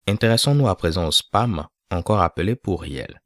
Intéressons-nous à présent au spam, encore appelé pourriel.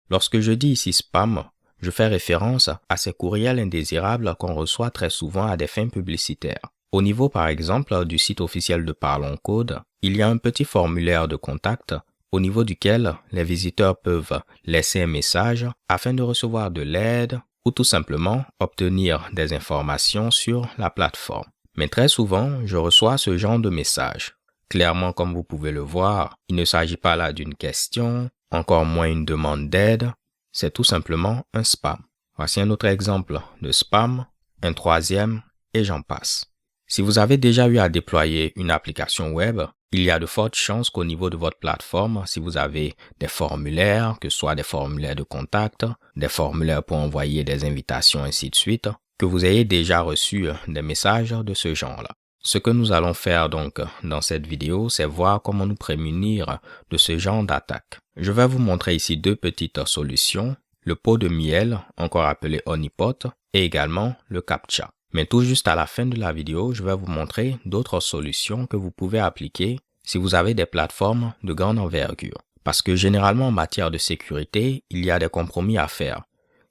Lorsque je dis ici spam, je fais référence à ces courriels indésirables qu'on reçoit très souvent à des fins publicitaires. Au niveau par exemple du site officiel de Parlons Code, il y a un petit formulaire de contact au niveau duquel les visiteurs peuvent laisser un message afin de recevoir de l'aide ou tout simplement obtenir des informations sur la plateforme. Mais très souvent, je reçois ce genre de message. Clairement, comme vous pouvez le voir, il ne s'agit pas là d'une question, encore moins une demande d'aide, c'est tout simplement un spam. Voici un autre exemple de spam, un troisième, et j'en passe. Si vous avez déjà eu à déployer une application web, il y a de fortes chances qu'au niveau de votre plateforme, si vous avez des formulaires, que ce soit des formulaires de contact, des formulaires pour envoyer des invitations, ainsi de suite, que vous ayez déjà reçu des messages de ce genre-là. Ce que nous allons faire donc dans cette vidéo, c'est voir comment nous prémunir de ce genre d'attaque. Je vais vous montrer ici deux petites solutions, le pot de miel, encore appelé honeypot, et également le CAPTCHA. Mais tout juste à la fin de la vidéo, je vais vous montrer d'autres solutions que vous pouvez appliquer si vous avez des plateformes de grande envergure. Parce que généralement en matière de sécurité, il y a des compromis à faire.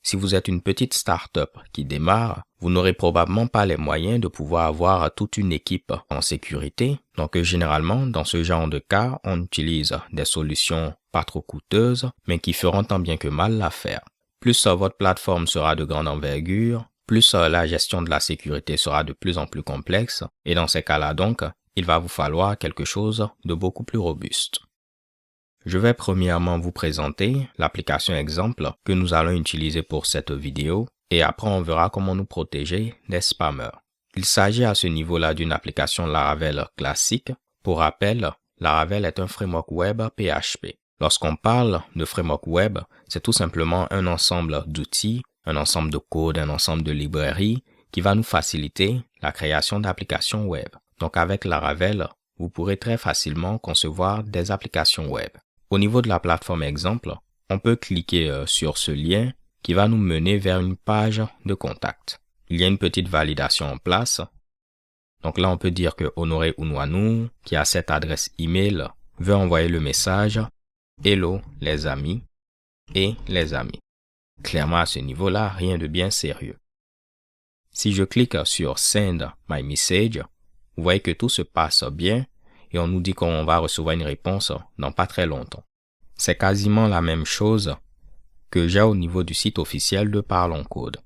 Si vous êtes une petite start-up qui démarre, vous n'aurez probablement pas les moyens de pouvoir avoir toute une équipe en sécurité. Donc généralement, dans ce genre de cas, on utilise des solutions pas trop coûteuses, mais qui feront tant bien que mal l'affaire. Plus votre plateforme sera de grande envergure, plus la gestion de la sécurité sera de plus en plus complexe. Et dans ces cas-là donc, il va vous falloir quelque chose de beaucoup plus robuste. Je vais premièrement vous présenter l'application exemple que nous allons utiliser pour cette vidéo et après on verra comment nous protéger des spammers. Il s'agit à ce niveau-là d'une application Laravel classique. Pour rappel, Laravel est un framework web PHP. Lorsqu'on parle de framework web, c'est tout simplement un ensemble d'outils, un ensemble de codes, un ensemble de librairies qui va nous faciliter la création d'applications web. Donc avec Laravel, vous pourrez très facilement concevoir des applications web. Au niveau de la plateforme exemple, on peut cliquer sur ce lien qui va nous mener vers une page de contact. Il y a une petite validation en place. Donc là, on peut dire que Honoré Unwanu, qui a cette adresse email, veut envoyer le message « Hello les amis » et « les amis ». Clairement, à ce niveau-là, rien de bien sérieux. Si je clique sur « Send my message », vous voyez que tout se passe bien et on nous dit qu'on va recevoir une réponse dans pas très longtemps. C'est quasiment la même chose que j'ai au niveau du site officiel de Parlons Code.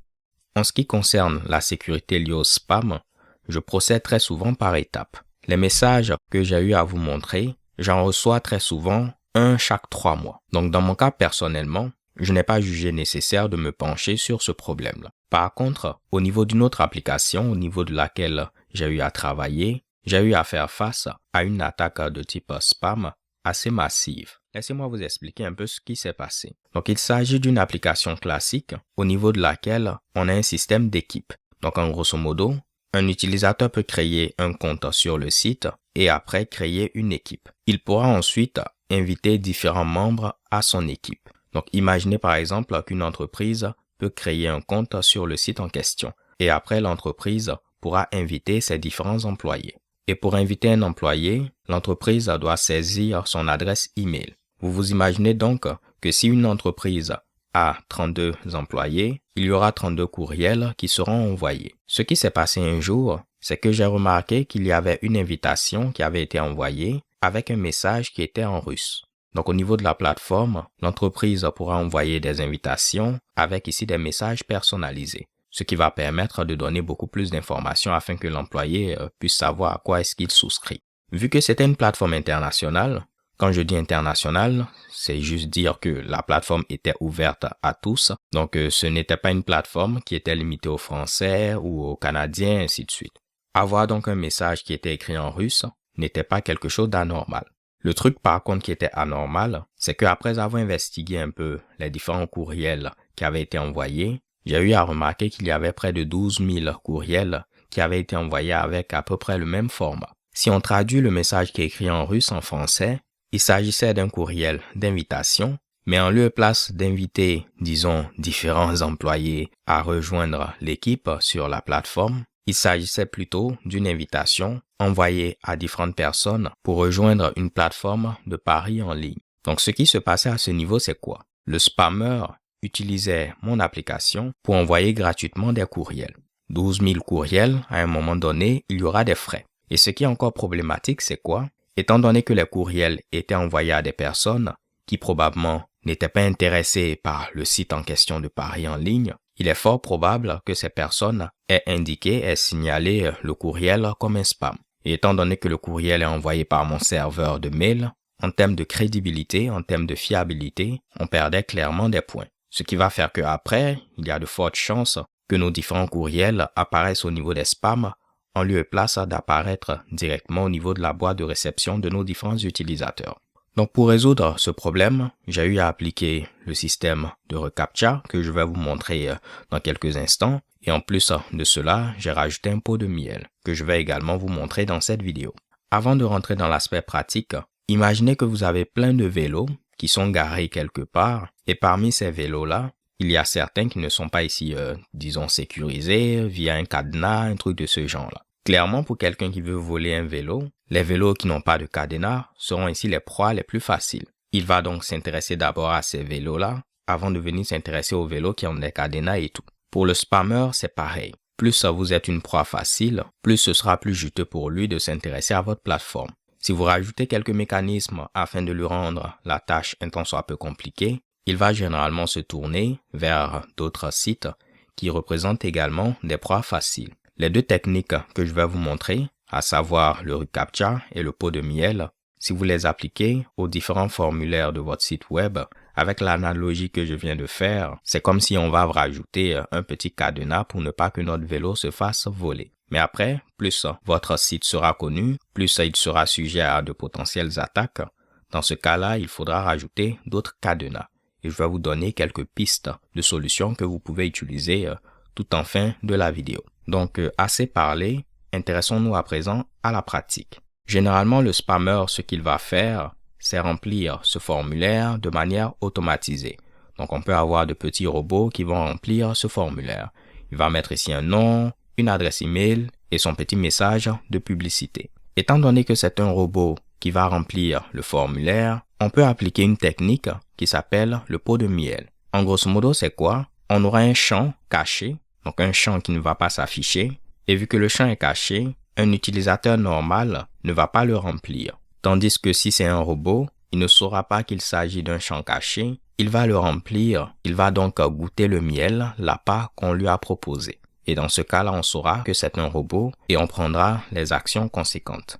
En ce qui concerne la sécurité liée au spam, je procède très souvent par étapes. Les messages que j'ai eu à vous montrer, j'en reçois très souvent un chaque 3 mois. Donc dans mon cas personnellement, je n'ai pas jugé nécessaire de me pencher sur ce problème-là. Par contre, au niveau d'une autre application, au niveau de laquelle j'ai eu à travailler, j'ai eu à faire face à une attaque de type spam assez massive. Laissez-moi vous expliquer un peu ce qui s'est passé. Donc, il s'agit d'une application classique au niveau de laquelle on a un système d'équipe. Donc, en grosso modo, un utilisateur peut créer un compte sur le site et après créer une équipe. Il pourra ensuite inviter différents membres à son équipe. Donc, imaginez par exemple qu'une entreprise peut créer un compte sur le site en question et après l'entreprise pourra inviter ses différents employés. Et pour inviter un employé, l'entreprise doit saisir son adresse email. Vous vous imaginez donc que si une entreprise a 32 employés, il y aura 32 courriels qui seront envoyés. Ce qui s'est passé un jour, c'est que j'ai remarqué qu'il y avait une invitation qui avait été envoyée avec un message qui était en russe. Donc au niveau de la plateforme, l'entreprise pourra envoyer des invitations avec ici des messages personnalisés, ce qui va permettre de donner beaucoup plus d'informations afin que l'employé puisse savoir à quoi est-ce qu'il souscrit. Vu que c'était une plateforme internationale, quand je dis internationale, c'est juste dire que la plateforme était ouverte à tous, donc ce n'était pas une plateforme qui était limitée aux Français ou aux Canadiens, ainsi de suite. Avoir donc un message qui était écrit en russe n'était pas quelque chose d'anormal. Le truc par contre qui était anormal, c'est qu'après avoir investigué un peu les différents courriels qui avaient été envoyés, j'ai eu à remarquer qu'il y avait près de 12 000 courriels qui avaient été envoyés avec à peu près le même format. Si on traduit le message qui est écrit en russe en français, il s'agissait d'un courriel d'invitation Mais en lieu et place d'inviter, disons, différents employés à rejoindre l'équipe sur la plateforme, il s'agissait plutôt d'une invitation envoyée à différentes personnes pour rejoindre une plateforme de paris en ligne. Donc, ce qui se passait à ce niveau, c'est quoi? Le spammeur utilisait mon application pour envoyer gratuitement des courriels. 12 000 courriels, à un moment donné, il y aura des frais. Et ce qui est encore problématique, c'est quoi? Étant donné que les courriels étaient envoyés à des personnes qui probablement n'étaient pas intéressées par le site en question de paris en ligne, il est fort probable que ces personnes aient signalé le courriel comme un spam. Et étant donné que le courriel est envoyé par mon serveur de mail, en termes de crédibilité, en termes de fiabilité, on perdait clairement des points. Ce qui va faire qu'après, il y a de fortes chances que nos différents courriels apparaissent au niveau des spams en lieu et place d'apparaître directement au niveau de la boîte de réception de nos différents utilisateurs. Donc pour résoudre ce problème, j'ai eu à appliquer le système de reCAPTCHA que je vais vous montrer dans quelques instants. Et en plus de cela, j'ai rajouté un pot de miel que je vais également vous montrer dans cette vidéo. Avant de rentrer dans l'aspect pratique, imaginez que vous avez plein de vélos qui sont garés quelque part et parmi ces vélos-là, il y a certains qui ne sont pas ici, disons, sécurisés via un cadenas, un truc de ce genre-là. Clairement, pour quelqu'un qui veut voler un vélo, les vélos qui n'ont pas de cadenas seront ici les proies les plus faciles. Il va donc s'intéresser d'abord à ces vélos-là avant de venir s'intéresser aux vélos qui ont des cadenas et tout. Pour le spammer, c'est pareil. Plus vous êtes une proie facile, plus ce sera plus juteux pour lui de s'intéresser à votre plateforme. Si vous rajoutez quelques mécanismes afin de lui rendre la tâche un tant soit peu compliquée, il va généralement se tourner vers d'autres sites qui représentent également des proies faciles. Les deux techniques que je vais vous montrer, à savoir le reCAPTCHA et le pot de miel, si vous les appliquez aux différents formulaires de votre site web, avec l'analogie que je viens de faire, c'est comme si on va rajouter un petit cadenas pour ne pas que notre vélo se fasse voler. Mais après, plus votre site sera connu, plus il sera sujet à de potentielles attaques. Dans ce cas-là, il faudra rajouter d'autres cadenas. Et je vais vous donner quelques pistes de solutions que vous pouvez utiliser tout en fin de la vidéo. Donc, assez parlé, intéressons-nous à présent à la pratique. Généralement, le spammer, ce qu'il va faire, c'est remplir ce formulaire de manière automatisée. Donc, on peut avoir de petits robots qui vont remplir ce formulaire. Il va mettre ici un nom, une adresse email et son petit message de publicité. Étant donné que c'est un robot qui va remplir le formulaire, on peut appliquer une technique qui s'appelle le pot de miel. En grosso modo, c'est quoi? On aura un champ caché, donc un champ qui ne va pas s'afficher, et vu que le champ est caché, un utilisateur normal ne va pas le remplir. Tandis que si c'est un robot, il ne saura pas qu'il s'agit d'un champ caché, il va le remplir, il va donc goûter le miel, l'appât qu'on lui a proposé. Et dans ce cas-là, on saura que c'est un robot et on prendra les actions conséquentes.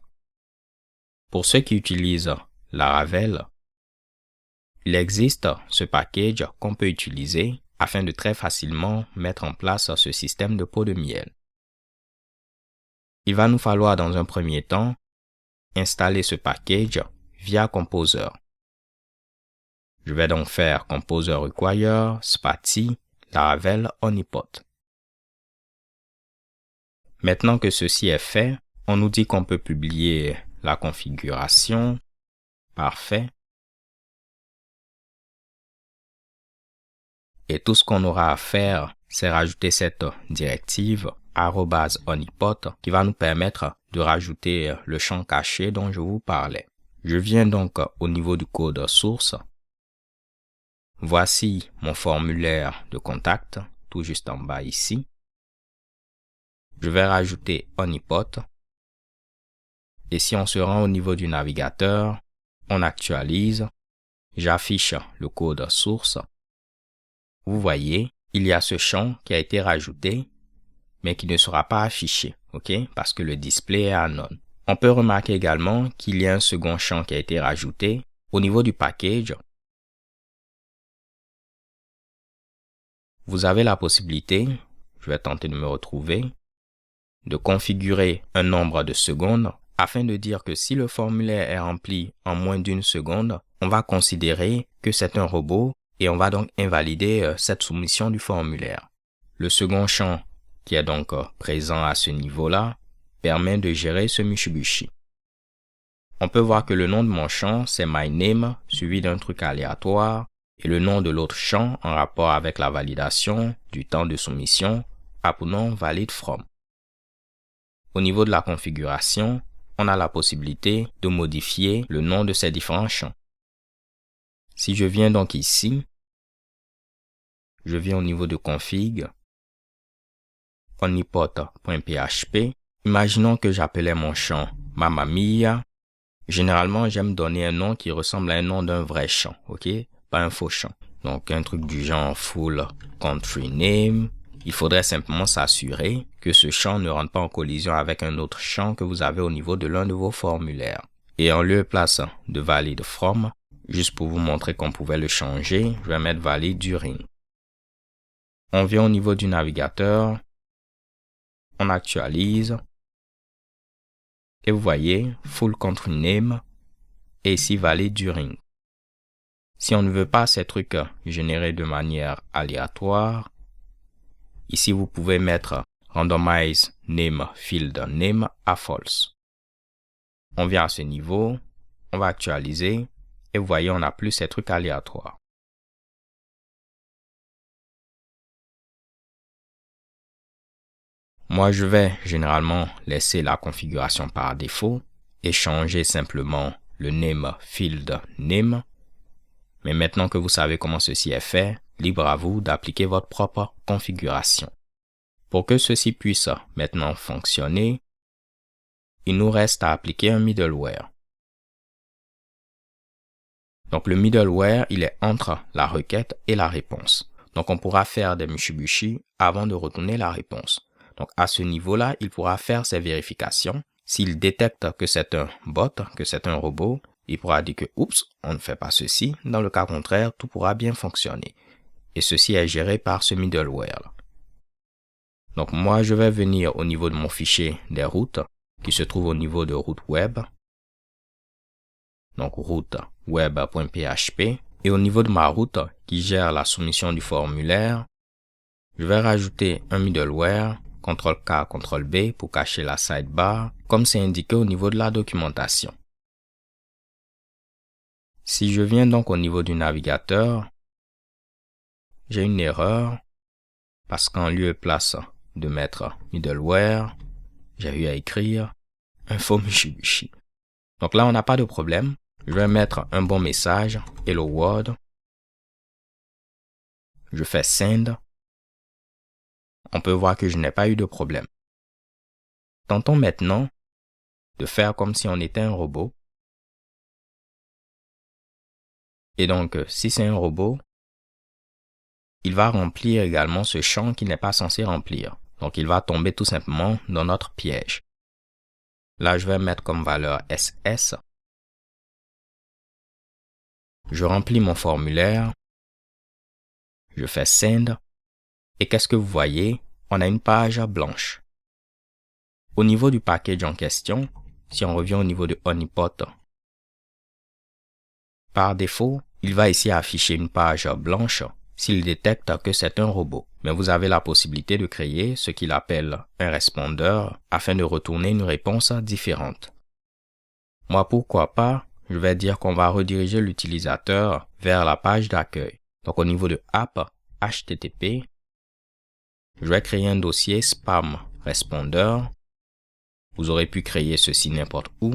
Pour ceux qui utilisent Laravel, il existe ce package qu'on peut utiliser afin de très facilement mettre en place ce système de pot de miel. Il va nous falloir dans un premier temps installer ce package via Composer. Je vais donc faire Composer Require, Spatie, Laravel Honeypot. Maintenant que ceci est fait, on nous dit qu'on peut publier la configuration. Parfait. Et tout ce qu'on aura à faire, c'est rajouter cette directive @honeypot qui va nous permettre de rajouter le champ caché dont je vous parlais. Je viens donc au niveau du code source. Voici mon formulaire de contact, tout juste en bas ici. Je vais rajouter Honeypot. Et si on se rend au niveau du navigateur, on actualise, j'affiche le code source. Vous voyez, il y a ce champ qui a été rajouté, mais qui ne sera pas affiché, ok? Parce que le display est anon. On peut remarquer également qu'il y a un second champ qui a été rajouté au niveau du package. Vous avez la possibilité, je vais tenter de me retrouver, de configurer un nombre de secondes afin de dire que si le formulaire est rempli en moins d'une seconde, on va considérer que c'est un robot et on va donc invalider cette soumission du formulaire. Le second champ, qui est donc présent à ce niveau-là, permet de gérer ce Mitsubishi. On peut voir que le nom de mon champ, c'est my name, suivi d'un truc aléatoire, Et le nom de l'autre champ en rapport avec la validation du temps de soumission a pour nom valid from. Au niveau de la configuration, on a la possibilité de modifier le nom de ces différents champs. Si je viens donc ici, je viens au niveau de config, oniport.php. Imaginons que j'appelais mon champ Mamma Mia. Généralement, j'aime donner un nom qui ressemble à un nom d'un vrai champ, ok? Pas un faux champ. Donc, un truc du genre full country name. Il faudrait simplement s'assurer que ce champ ne rentre pas en collision avec un autre champ que vous avez au niveau de l'un de vos formulaires. Et en lieu et place de valid from, juste pour vous montrer qu'on pouvait le changer, je vais mettre valid during. On vient au niveau du navigateur, on actualise, et vous voyez, full country name, et ici valid during. Si on ne veut pas ces trucs générés de manière aléatoire, ici vous pouvez mettre randomize name field name à false. On vient à ce niveau, on va actualiser, et vous voyez, on n'a plus ces trucs aléatoires. Moi, je vais généralement laisser la configuration par défaut et changer simplement le name field name. Mais maintenant que vous savez comment ceci est fait, libre à vous d'appliquer votre propre configuration. Pour que ceci puisse maintenant fonctionner, il nous reste à appliquer un middleware. Donc le middleware, il est entre la requête et la réponse. Donc on pourra faire des Mitsubishi avant de retourner la réponse. Donc à ce niveau-là, il pourra faire ses vérifications. S'il détecte que c'est un bot, que c'est un robot, il pourra dire que oups, on ne fait pas ceci. Dans le cas contraire, tout pourra bien fonctionner. Et ceci est géré par ce middleware. Donc moi, je vais venir au niveau de mon fichier des routes qui se trouve au niveau de route web. Donc route web.php. Et au niveau de ma route qui gère la soumission du formulaire, je vais rajouter un middleware CTRL-K, CTRL-B pour cacher la sidebar, comme c'est indiqué au niveau de la documentation. Si je viens donc au niveau du navigateur, j'ai une erreur parce qu'en lieu et place de mettre middleware, j'ai eu à écrire un faux Mitsubishi. Donc là, on n'a pas de problème. Je vais mettre un bon message, Hello World. Je fais send. On peut voir que je n'ai pas eu de problème. Tentons maintenant de faire comme si on était un robot. Et donc, si c'est un robot, il va remplir également ce champ qu'il n'est pas censé remplir. Donc, il va tomber tout simplement dans notre piège. Là, je vais mettre comme valeur SS. Je remplis mon formulaire. Je fais send. Et qu'est-ce que vous voyez? On a une page blanche. Au niveau du package en question, si on revient au niveau de Honeypot, par défaut, il va ici afficher une page blanche s'il détecte que c'est un robot. Mais vous avez la possibilité de créer ce qu'il appelle un répondeur afin de retourner une réponse différente. Moi, pourquoi pas, je vais dire qu'on va rediriger l'utilisateur vers la page d'accueil. Donc au niveau de app, HTTP, je vais créer un dossier spam répondeur. Vous aurez pu créer ceci n'importe où.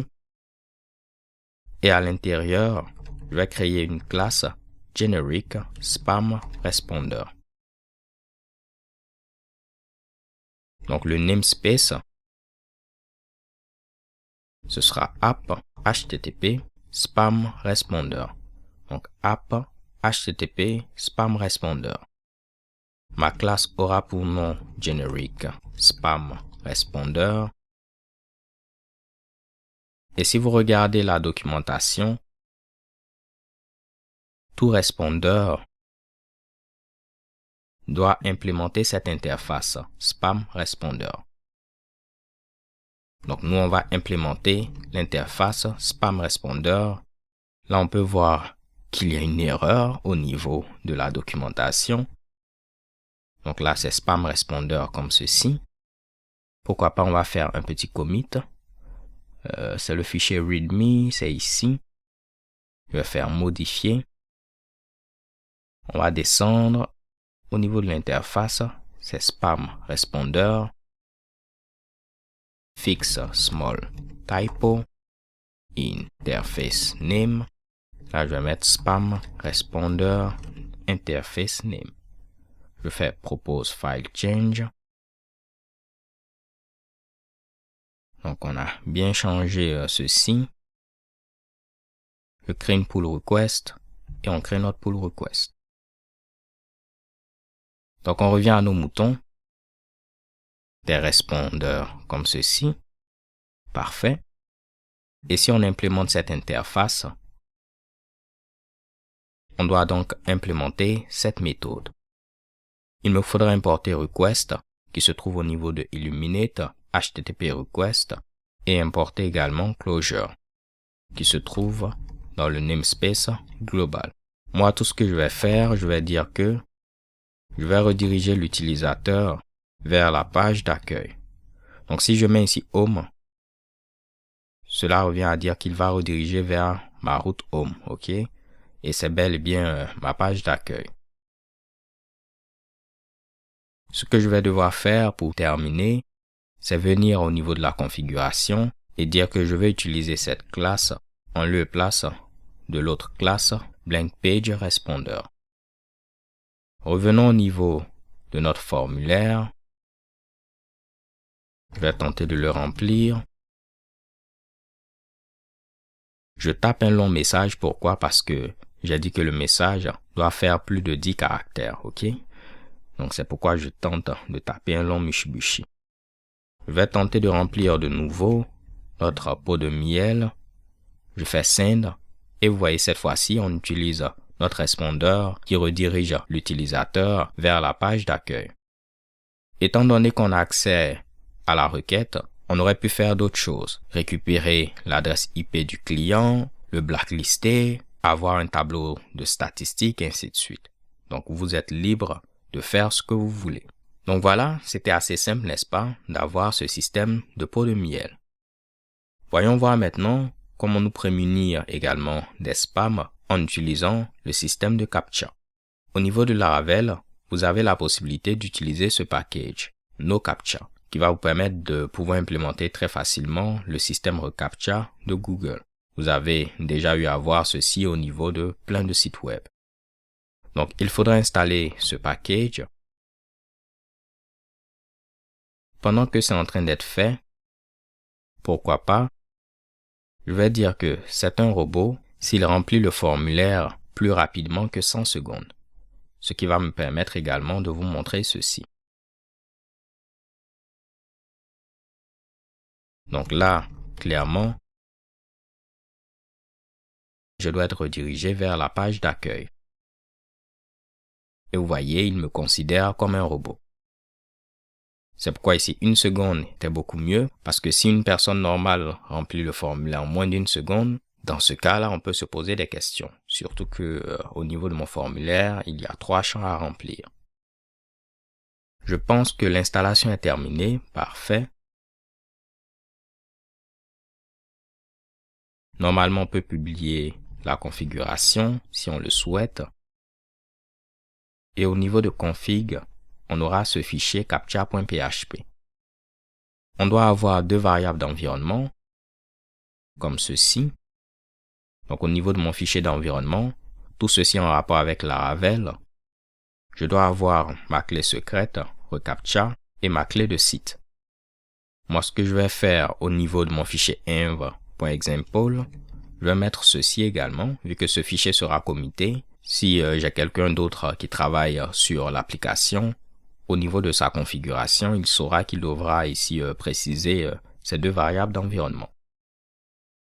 Et à l'intérieur, je vais créer une classe generic spam responder. Donc le namespace, ce sera app http spam responder. Donc app http spam responder. Ma classe aura pour nom generic spam responder. Et si vous regardez la documentation, tout répondeur doit implémenter cette interface spam responder. Donc nous, on va implémenter l'interface spam responder. Là, on peut voir qu'il y a une erreur au niveau de la documentation. Donc là, c'est spam responder comme ceci. Pourquoi pas, on va faire un petit commit. C'est le fichier readme, c'est ici. Je vais faire modifier. On va descendre au niveau de l'interface, c'est spam répondeur, fixe small typo, interface name. Là, je vais mettre spam répondeur interface name. Je fais propose file change. Donc, on a bien changé ceci. Je crée une pull request et on crée notre pull request. Donc, on revient à nos moutons. Des répondeurs comme ceci. Parfait. Et si on implémente cette interface, on doit donc implémenter cette méthode. Il me faudra importer request qui se trouve au niveau de Illuminate, HTTP request, et importer également closure qui se trouve dans le namespace global. Moi, tout ce que je vais faire, je vais dire que je vais rediriger l'utilisateur vers la page d'accueil. Donc, si je mets ici Home, cela revient à dire qu'il va rediriger vers ma route Home, ok? Et c'est bel et bien ma page d'accueil. Ce que je vais devoir faire pour terminer, c'est venir au niveau de la configuration et dire que je vais utiliser cette classe en lieu et place de l'autre classe blank page responder. Revenons au niveau de notre formulaire. Je vais tenter de le remplir. Je tape un long message. Pourquoi? Parce que j'ai dit que le message doit faire plus de 10 caractères, ok? Donc c'est pourquoi je tente de taper un long Mitsubishi. Je vais tenter de remplir de nouveau notre pot de miel. Je fais send et vous voyez cette fois-ci on utilise notre répondeur qui redirige l'utilisateur vers la page d'accueil. Étant donné qu'on a accès à la requête, on aurait pu faire d'autres choses. Récupérer l'adresse IP du client, le blacklister, avoir un tableau de statistiques et ainsi de suite. Donc vous êtes libre de faire ce que vous voulez. Donc voilà, c'était assez simple, n'est-ce pas, d'avoir ce système de pot de miel. Voyons voir maintenant comment nous prémunir également des spams en utilisant le système de CAPTCHA. Au niveau de Laravel, vous avez la possibilité d'utiliser ce package NoCAPTCHA qui va vous permettre de pouvoir implémenter très facilement le système reCAPTCHA de Google. Vous avez déjà eu à voir ceci au niveau de plein de sites web. Donc, il faudra installer ce package. Pendant que c'est en train d'être fait, pourquoi pas, je vais dire que c'est un robot s'il remplit le formulaire plus rapidement que 100 secondes. Ce qui va me permettre également de vous montrer ceci. Donc là, clairement, je dois être redirigé vers la page d'accueil. Et vous voyez, il me considère comme un robot. C'est pourquoi ici, 1 seconde était beaucoup mieux, parce que si une personne normale remplit le formulaire en moins d'1 seconde, dans ce cas-là, on peut se poser des questions. Surtout que au niveau de mon formulaire, il y a 3 champs à remplir. Je pense que l'installation est terminée. Parfait. Normalement, on peut publier la configuration si on le souhaite. Et au niveau de config, on aura ce fichier captcha.php. On doit avoir 2 variables d'environnement, comme ceci. Donc au niveau de mon fichier d'environnement, tout ceci en rapport avec Laravel, je dois avoir ma clé secrète, reCAPTCHA, et ma clé de site. Moi, ce que je vais faire au niveau de mon fichier env.example, je vais mettre ceci également, vu que ce fichier sera commité. Si j'ai quelqu'un d'autre qui travaille sur l'application, au niveau de sa configuration, il saura qu'il devra ici préciser ces 2 variables d'environnement.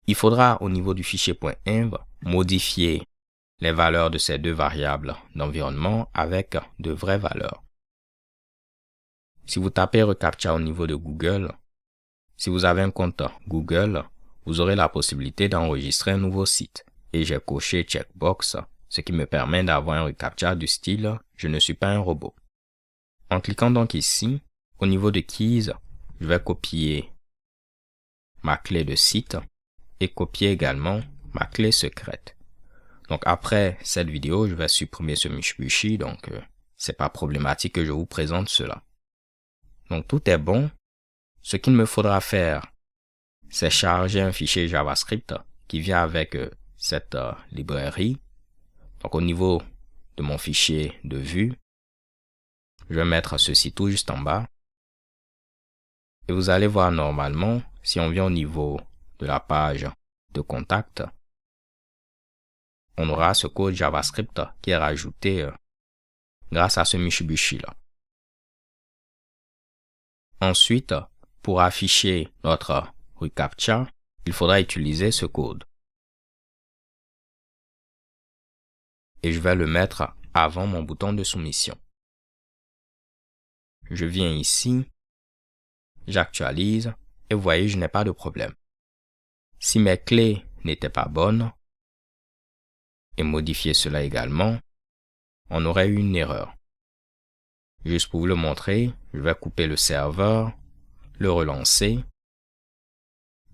Il faudra au niveau du fichier .env modifier les valeurs de ces 2 variables d'environnement avec de vraies valeurs. Si vous tapez reCAPTCHA au niveau de Google, si vous avez un compte Google, vous aurez la possibilité d'enregistrer un nouveau site. Et j'ai coché checkbox, ce qui me permet d'avoir un reCAPTCHA du style « Je ne suis pas un robot ». En cliquant donc ici, au niveau de Keys, je vais copier ma clé de site et copier également ma clé secrète. Donc après cette vidéo, je vais supprimer ce Mitsubishi, donc c'est pas problématique que je vous présente cela. Donc tout est bon. Ce qu'il me faudra faire, c'est charger un fichier JavaScript qui vient avec cette librairie. Donc au niveau de mon fichier de vue, je vais mettre ceci tout juste en bas. Et vous allez voir normalement, si on vient au niveau de la page de contact, on aura ce code JavaScript qui est rajouté grâce à ce Mitsubishi là. Ensuite, pour afficher notre reCAPTCHA, il faudra utiliser ce code. Et je vais le mettre avant mon bouton de soumission. Je viens ici, j'actualise et vous voyez, je n'ai pas de problème. Si mes clés n'étaient pas bonnes, et modifier cela également, on aurait eu une erreur. Juste pour vous le montrer, je vais couper le serveur, le relancer,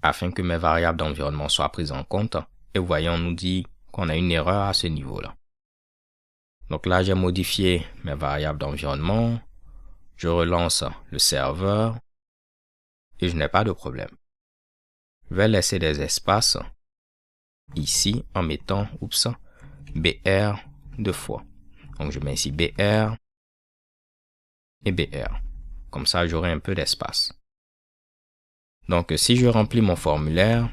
afin que mes variables d'environnement soient prises en compte. Et vous voyez, on nous dit qu'on a une erreur à ce niveau-là. Donc là, j'ai modifié mes variables d'environnement, je relance le serveur et je n'ai pas de problème. Je vais laisser des espaces ici en mettant BR deux fois. Donc je mets ici BR et BR. Comme ça, j'aurai un peu d'espace. Donc si je remplis mon formulaire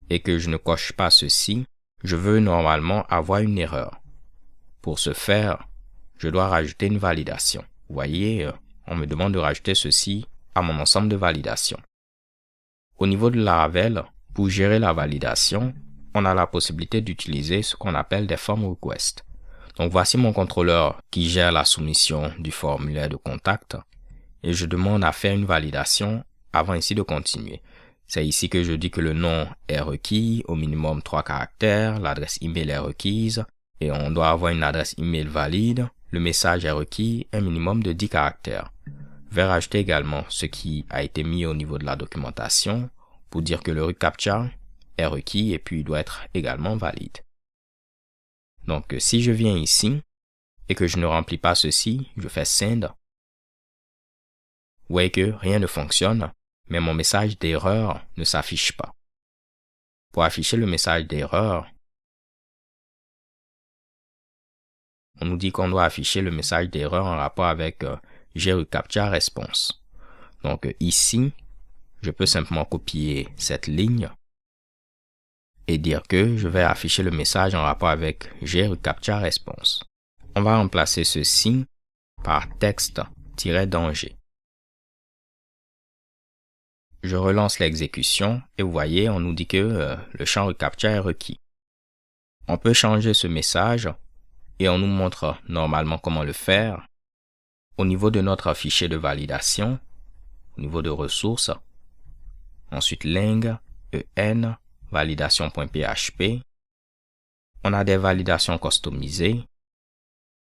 et que je ne coche pas ceci, je veux normalement avoir une erreur. Pour ce faire, je dois rajouter une validation. Vous voyez, on me demande de rajouter ceci à mon ensemble de validations. Au niveau de Laravel, pour gérer la validation, on a la possibilité d'utiliser ce qu'on appelle des form requests. Donc voici mon contrôleur qui gère la soumission du formulaire de contact et je demande à faire une validation avant ici de continuer. C'est ici que je dis que le nom est requis, au minimum 3 caractères, l'adresse email est requise et on doit avoir une adresse email valide. Le message est requis, un minimum de 10 caractères. Je vais rajouter également ce qui a été mis au niveau de la documentation pour dire que le reCAPTCHA est requis et puis il doit être également valide. Donc si je viens ici et que je ne remplis pas ceci, je fais send. Vous voyez que rien ne fonctionne, mais mon message d'erreur ne s'affiche pas. Pour afficher le message d'erreur, on nous dit qu'on doit afficher le message d'erreur en rapport avec GReCAPTCHA response. Donc ici, je peux simplement copier cette ligne et dire que je vais afficher le message en rapport avec GReCAPTCHA response. On va remplacer ceci par texte-danger. Je relance l'exécution et vous voyez, on nous dit que le champ reCAPTCHA est requis. On peut changer ce message et on nous montre normalement comment le faire. Au niveau de notre fichier de validation, au niveau de ressources, ensuite ling, en, validation.php. On a des validations customisées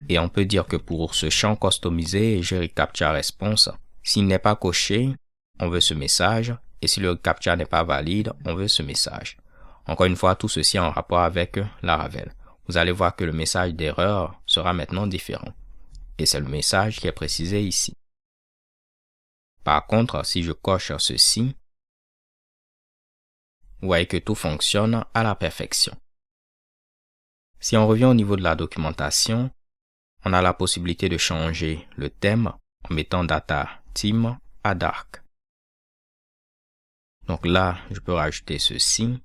et on peut dire que pour ce champ customisé, GReCAPTCHA response, s'il n'est pas coché, on veut ce message et si le reCAPTCHA n'est pas valide, on veut ce message. Encore une fois, tout ceci en rapport avec Laravel. Vous allez voir que le message d'erreur sera maintenant différent. Et c'est le message qui est précisé ici. Par contre, si je coche ceci, vous voyez que tout fonctionne à la perfection. Si on revient au niveau de la documentation, on a la possibilité de changer le thème en mettant Data Theme à Dark. Donc là, je peux rajouter ceci.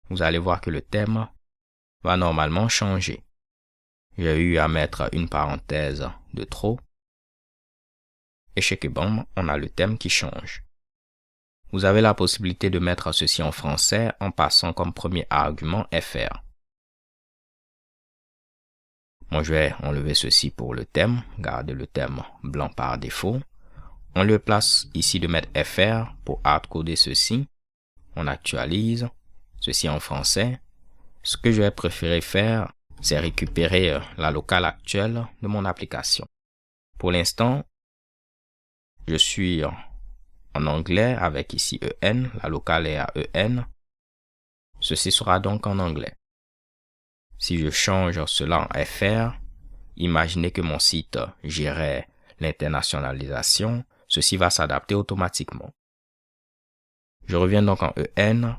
Vous allez voir que le thème va normalement changer. J'ai eu à mettre une parenthèse de trop. Et chez Kebam, on a le thème qui change. Vous avez la possibilité de mettre ceci en français en passant comme premier argument FR. Moi, je vais enlever ceci pour le thème, garder le thème blanc par défaut. On le place ici de mettre FR pour hardcoder ceci. On actualise ceci en français. Ce que je vais préférer faire, c'est récupérer la locale actuelle de mon application. Pour l'instant, je suis en anglais avec ici EN, la locale est à EN. ceci sera donc en anglais. Si je change cela en FR, imaginez que mon site gérait l'internationalisation, ceci va s'adapter automatiquement. Je reviens donc en EN,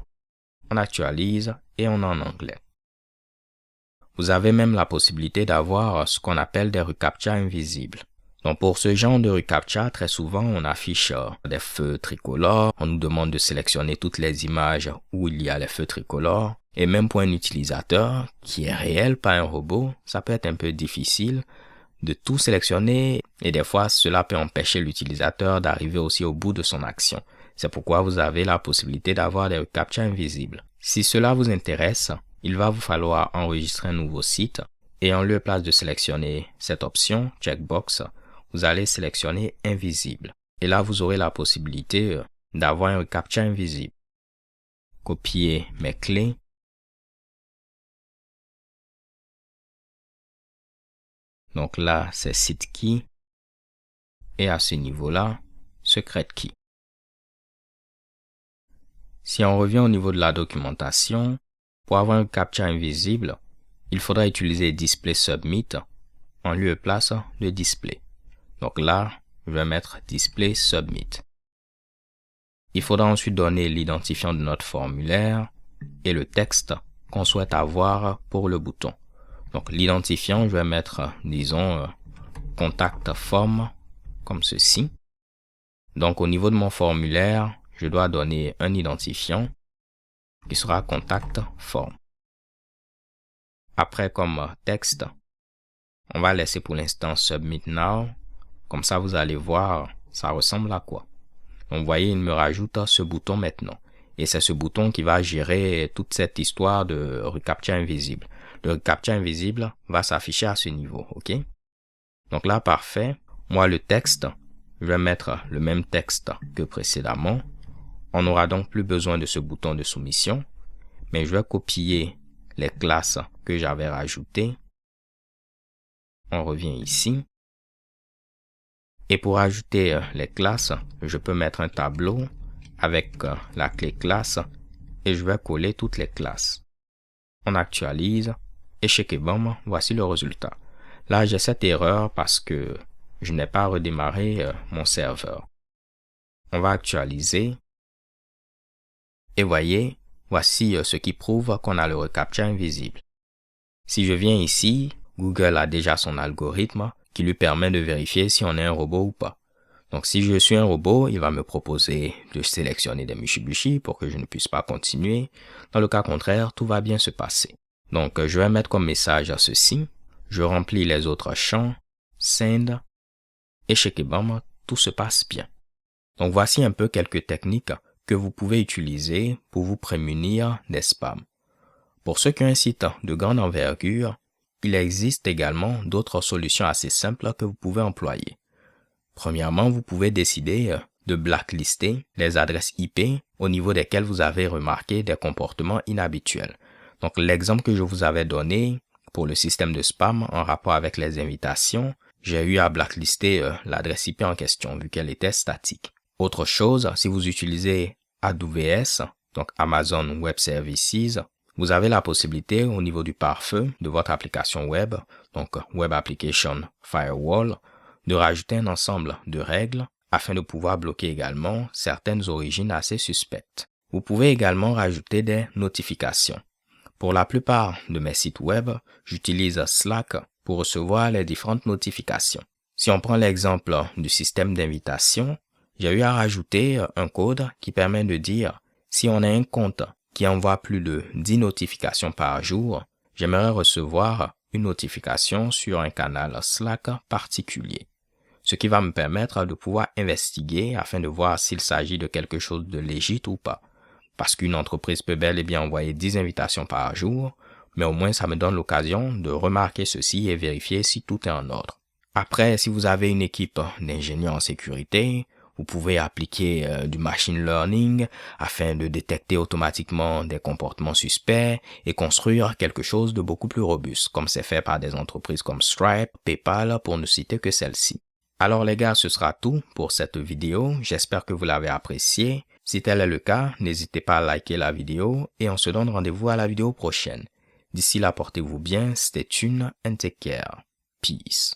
on actualise et on est en anglais. Vous avez même la possibilité d'avoir ce qu'on appelle des reCAPTCHA invisibles. Donc pour ce genre de reCAPTCHA, très souvent on affiche des feux tricolores, on nous demande de sélectionner toutes les images où il y a les feux tricolores, et même pour un utilisateur qui est réel, pas un robot, ça peut être un peu difficile de tout sélectionner et des fois cela peut empêcher l'utilisateur d'arriver aussi au bout de son action. C'est pourquoi vous avez la possibilité d'avoir des reCAPTCHA invisibles. Si cela vous intéresse, il va vous falloir enregistrer un nouveau site et en lieu et place de sélectionner cette option, checkbox, vous allez sélectionner invisible. Et là, vous aurez la possibilité d'avoir un reCAPTCHA invisible. Copier mes clés. Donc là, c'est site key. Et à ce niveau-là, secret key. Si on revient au niveau de la documentation, pour avoir un CAPTCHA invisible, il faudra utiliser Display Submit en lieu et place de Display. Donc là, je vais mettre Display Submit. Il faudra ensuite donner l'identifiant de notre formulaire et le texte qu'on souhaite avoir pour le bouton. Donc l'identifiant, je vais mettre, disons, contact form comme ceci. Donc au niveau de mon formulaire, je dois donner un identifiant qui sera contact form. Après comme texte, on va laisser pour l'instant Submit Now. Comme ça, vous allez voir, ça ressemble à quoi. Donc vous voyez, il me rajoute ce bouton maintenant. Et c'est ce bouton qui va gérer toute cette histoire de reCAPTCHA invisible. Le reCAPTCHA invisible va s'afficher à ce niveau, ok? Donc là, parfait. Moi, le texte, je vais mettre le même texte que précédemment. On n'aura donc plus besoin de ce bouton de soumission. Mais je vais copier les classes que j'avais rajoutées. On revient ici. Et pour ajouter les classes, je peux mettre un tableau avec la clé classe et je vais coller toutes les classes. On actualise et chez bam, voici le résultat. Là, j'ai cette erreur parce que je n'ai pas redémarré mon serveur. On va actualiser et voyez, voici ce qui prouve qu'on a le reCAPTCHA invisible. Si je viens ici, Google a déjà son algorithme qui lui permet de vérifier si on est un robot ou pas. Donc si je suis un robot, il va me proposer de sélectionner des Mitsubishi pour que je ne puisse pas continuer. Dans le cas contraire, tout va bien se passer. Donc je vais mettre comme message à ceci. Je remplis les autres champs, send, et chez Kebam, tout se passe bien. Donc voici un peu quelques techniques que vous pouvez utiliser pour vous prémunir des spams. Pour ceux qui ont un site de grande envergure, il existe également d'autres solutions assez simples que vous pouvez employer. Premièrement, vous pouvez décider de blacklister les adresses IP au niveau desquelles vous avez remarqué des comportements inhabituels. Donc l'exemple que je vous avais donné pour le système de spam en rapport avec les invitations, j'ai eu à blacklister l'adresse IP en question vu qu'elle était statique. Autre chose, si vous utilisez AWS, donc Amazon Web Services, vous avez la possibilité au niveau du pare-feu de votre application web, donc Web Application Firewall, de rajouter un ensemble de règles afin de pouvoir bloquer également certaines origines assez suspectes. Vous pouvez également rajouter des notifications. Pour la plupart de mes sites web, j'utilise Slack pour recevoir les différentes notifications. Si on prend l'exemple du système d'invitation, j'ai eu à rajouter un code qui permet de dire si on a un compte qui envoie plus de 10 notifications par jour, j'aimerais recevoir une notification sur un canal Slack particulier. Ce qui va me permettre de pouvoir investiguer afin de voir s'il s'agit de quelque chose de légitime ou pas. Parce qu'une entreprise peut bel et bien envoyer 10 invitations par jour, mais au moins ça me donne l'occasion de remarquer ceci et vérifier si tout est en ordre. Après, si vous avez une équipe d'ingénieurs en sécurité, vous pouvez appliquer du machine learning afin de détecter automatiquement des comportements suspects et construire quelque chose de beaucoup plus robuste, comme c'est fait par des entreprises comme Stripe, PayPal, pour ne citer que celle-ci. Alors les gars, ce sera tout pour cette vidéo. J'espère que vous l'avez apprécié. Si tel est le cas, n'hésitez pas à liker la vidéo et on se donne rendez-vous à la vidéo prochaine. D'ici là, portez-vous bien, stay tuned and take care. Peace.